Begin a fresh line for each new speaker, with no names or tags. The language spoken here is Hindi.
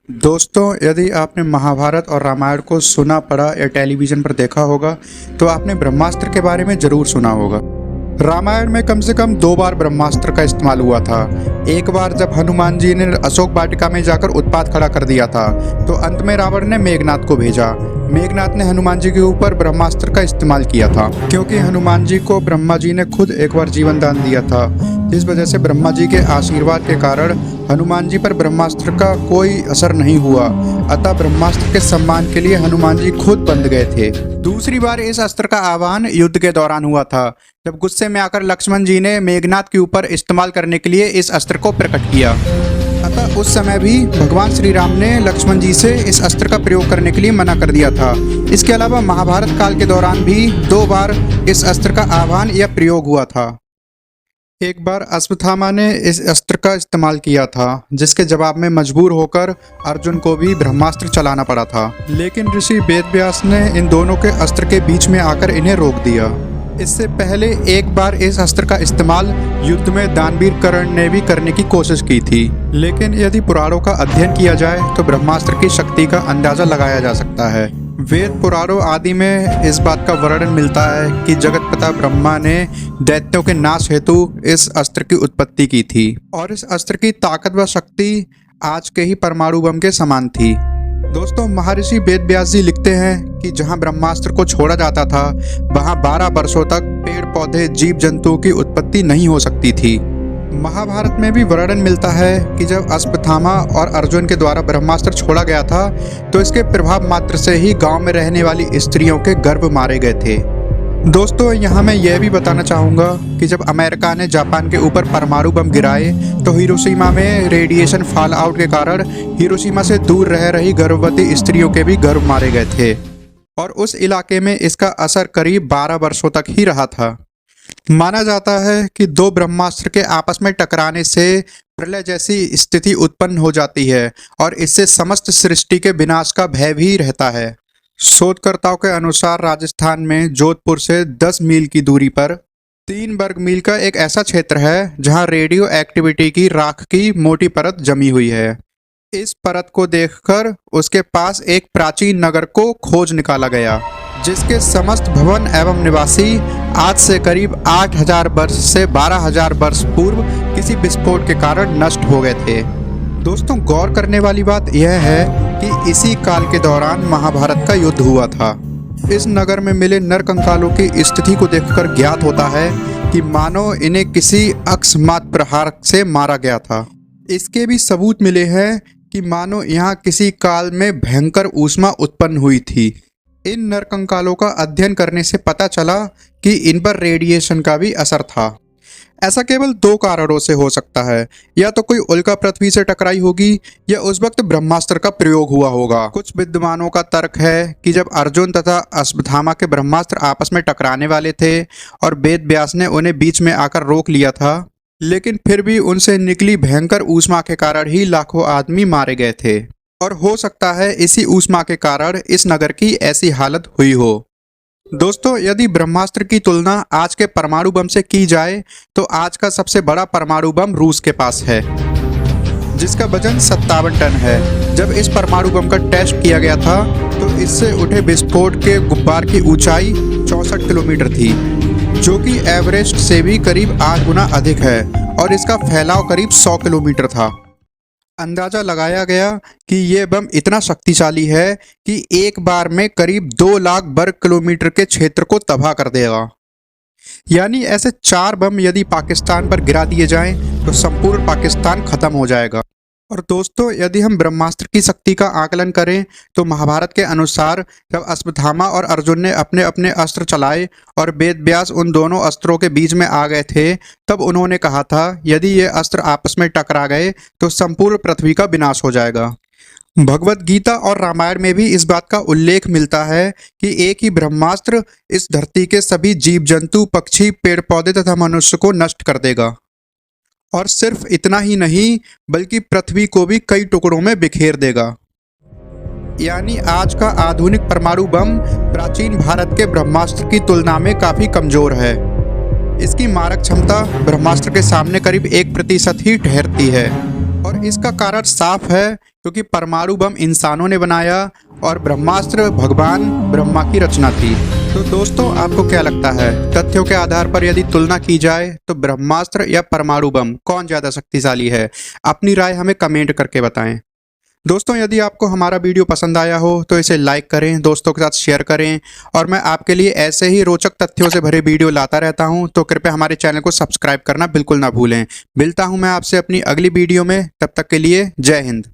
दोस्तों, यदि आपने महाभारत और रामायण को सुना, पढ़ा या टेलीविज़न पर देखा होगा तो आपने ब्रह्मास्त्र के बारे में ज़रूर सुना होगा। रामायण में कम से कम 2 बार ब्रह्मास्त्र का इस्तेमाल हुआ था। एक बार जब हनुमान जी ने अशोक वाटिका में जाकर उत्पात खड़ा कर दिया था, तो अंत में रावण ने मेघनाद को भेजा। मेघनाद ने हनुमान जी के ऊपर ब्रह्मास्त्र का इस्तेमाल किया था, क्योंकि हनुमान जी को ब्रह्मा जी ने खुद एक बार जीवन दान दिया था। इस वजह से ब्रह्मा जी के आशीर्वाद के कारण हनुमान जी पर ब्रह्मास्त्र का कोई असर नहीं हुआ। अतः ब्रह्मास्त्र के सम्मान के लिए हनुमान जी खुद बंध गए थे। दूसरी बार इस अस्त्र का आह्वान युद्ध के दौरान हुआ था, जब गुस्से में आकर लक्ष्मण जी ने मेघनाद के ऊपर इस्तेमाल करने के लिए इस अस्त्र को प्रकट किया। अतः उस समय भी भगवान श्री राम ने लक्ष्मण जी से इस अस्त्र का प्रयोग करने के लिए मना कर दिया था। इसके अलावा महाभारत काल के दौरान भी 2 बार इस अस्त्र का आह्वान या प्रयोग हुआ था। एक बार अश्वत्थामा ने इस अस्त्र का इस्तेमाल किया था, जिसके जवाब में मजबूर होकर अर्जुन को भी ब्रह्मास्त्र चलाना पड़ा था। लेकिन ऋषि वेदव्यास ने इन दोनों के अस्त्र के बीच में आकर इन्हें रोक दिया। इससे पहले एक बार इस अस्त्र का इस्तेमाल युद्ध में दानवीर कर्ण ने भी करने की कोशिश की थी। लेकिन यदि पुराणों का अध्ययन किया जाए तो ब्रह्मास्त्र की शक्ति का अंदाजा लगाया जा सकता है। वेद पुराणों आदि में इस बात का वर्णन मिलता है कि जगतपिता ब्रह्मा ने दैत्यों के नाश हेतु इस अस्त्र की उत्पत्ति की थी, और इस अस्त्र की ताकत व शक्ति आज के ही परमाणु बम के समान थी। दोस्तों, महर्षि वेदव्यास जी लिखते हैं कि जहां ब्रह्मास्त्र को छोड़ा जाता था, वहां 12 वर्षों तक पेड़ पौधे जीव जंतुओं की उत्पत्ति नहीं हो सकती थी। महाभारत में भी वर्णन मिलता है कि जब अश्वत्थामा और अर्जुन के द्वारा ब्रह्मास्त्र छोड़ा गया था, तो इसके प्रभाव मात्र से ही गांव में रहने वाली स्त्रियों के गर्भ मारे गए थे। दोस्तों, यहाँ मैं यह भी बताना चाहूँगा कि जब अमेरिका ने जापान के ऊपर परमाणु बम गिराए, तो हिरोशिमा में रेडिएशन फॉल आउट के कारण हिरोशिमा से दूर रह रही गर्भवती स्त्रियों के भी गर्भ मारे गए थे, और उस इलाके में इसका असर करीब 12 वर्षों तक ही रहा था। माना जाता है कि 2 ब्रह्मास्त्र के आपस में टकराने से प्रलय जैसी स्थिति उत्पन्न हो जाती है, और इससे समस्त सृष्टि के विनाश का भय भी रहता है। शोधकर्ताओं के अनुसार राजस्थान में जोधपुर से 10 मील की दूरी पर 3 वर्ग मील का एक ऐसा क्षेत्र है जहां रेडियो एक्टिविटी की राख की मोटी परत जमी हुई है। इस परत को देखकर उसके पास एक प्राचीन नगर को खोज निकाला गया, जिसके समस्त भवन एवं निवासी आज से करीब 8000 वर्ष से 12000 वर्ष पूर्व किसी विस्फोट के कारण नष्ट हो गए थे। दोस्तों, गौर करने वाली बात यह है कि इसी काल के दौरान महाभारत का युद्ध हुआ था। इस नगर में मिले नरकंकालों की स्थिति को देखकर ज्ञात होता है कि मानो इन्हें किसी अकस्मात प्रहार से मारा गया था। इसके भी सबूत मिले हैं कि मानो यहाँ किसी काल में भयंकर ऊष्मा उत्पन्न हुई थी। इन नरकंकालों का अध्ययन करने से पता चला कि इन पर रेडिएशन का भी असर था। ऐसा केवल 2 कारणों से हो सकता है, या तो कोई उल्का पृथ्वी से टकराई होगी, या उस वक्त ब्रह्मास्त्र का प्रयोग हुआ होगा। कुछ विद्वानों का तर्क है कि जब अर्जुन तथा अश्वत्थामा के ब्रह्मास्त्र आपस में टकराने वाले थे और वेद व्यास ने उन्हें बीच में आकर रोक लिया था, लेकिन फिर भी उनसे निकली भयंकर ऊष्मा के कारण ही लाखों आदमी मारे गए थे, और हो सकता है इसी ऊष्मा के कारण इस नगर की ऐसी हालत हुई हो। दोस्तों, यदि ब्रह्मास्त्र की तुलना आज के परमाणु बम से की जाए, तो आज का सबसे बड़ा परमाणु बम रूस के पास है, जिसका वजन 57 टन है। जब इस परमाणु बम का टेस्ट किया गया था, तो इससे उठे विस्फोट के गुब्बार की ऊंचाई 64 किलोमीटर थी, जो कि एवरेस्ट से भी करीब 8 गुना अधिक है, और इसका फैलाव करीब 100 किलोमीटर था। अंदाजा लगाया गया कि यह बम इतना शक्तिशाली है कि एक बार में करीब 2 लाख वर्ग किलोमीटर के क्षेत्र को तबाह कर देगा। यानी ऐसे 4 बम यदि पाकिस्तान पर गिरा दिए जाएं, तो संपूर्ण पाकिस्तान खत्म हो जाएगा। और दोस्तों, यदि हम ब्रह्मास्त्र की शक्ति का आकलन करें, तो महाभारत के अनुसार जब अश्वत्थामा और अर्जुन ने अपने अपने अस्त्र चलाए और वेदव्यास उन दोनों अस्त्रों के बीच में आ गए थे, तब उन्होंने कहा था यदि ये अस्त्र आपस में टकरा गए तो संपूर्ण पृथ्वी का विनाश हो जाएगा। भगवत गीता और रामायण में भी इस बात का उल्लेख मिलता है कि एक ही ब्रह्मास्त्र इस धरती के सभी जीव जंतु, पक्षी, पेड़ पौधे तथा मनुष्य को नष्ट कर देगा। और सिर्फ इतना ही नहीं, बल्कि पृथ्वी को भी कई टुकड़ों में बिखेर देगा। यानी आज का आधुनिक परमाणु बम प्राचीन भारत के ब्रह्मास्त्र की तुलना में काफ़ी कमज़ोर है। इसकी मारक क्षमता ब्रह्मास्त्र के सामने करीब 1% ही ठहरती है। और इसका कारण साफ है क्योंकि परमाणु बम इंसानों ने बनाया और ब्रह्मास्त्र भगवान ब्रह्मा की रचना थी। तो दोस्तों, आपको क्या लगता है, तथ्यों के आधार पर यदि तुलना की जाए तो ब्रह्मास्त्र या परमाणु बम कौन ज़्यादा शक्तिशाली है? अपनी राय हमें कमेंट करके बताएं। दोस्तों, यदि आपको हमारा वीडियो पसंद आया हो तो इसे लाइक करें, दोस्तों के साथ शेयर करें और मैं आपके लिए ऐसे ही रोचक तथ्यों से भरे वीडियो लाता रहता हूं, तो कृपया हमारे चैनल को सब्सक्राइब करना बिल्कुल ना भूलें। मिलता हूं मैं आपसे अपनी अगली वीडियो में, तब तक के लिए जय हिंद।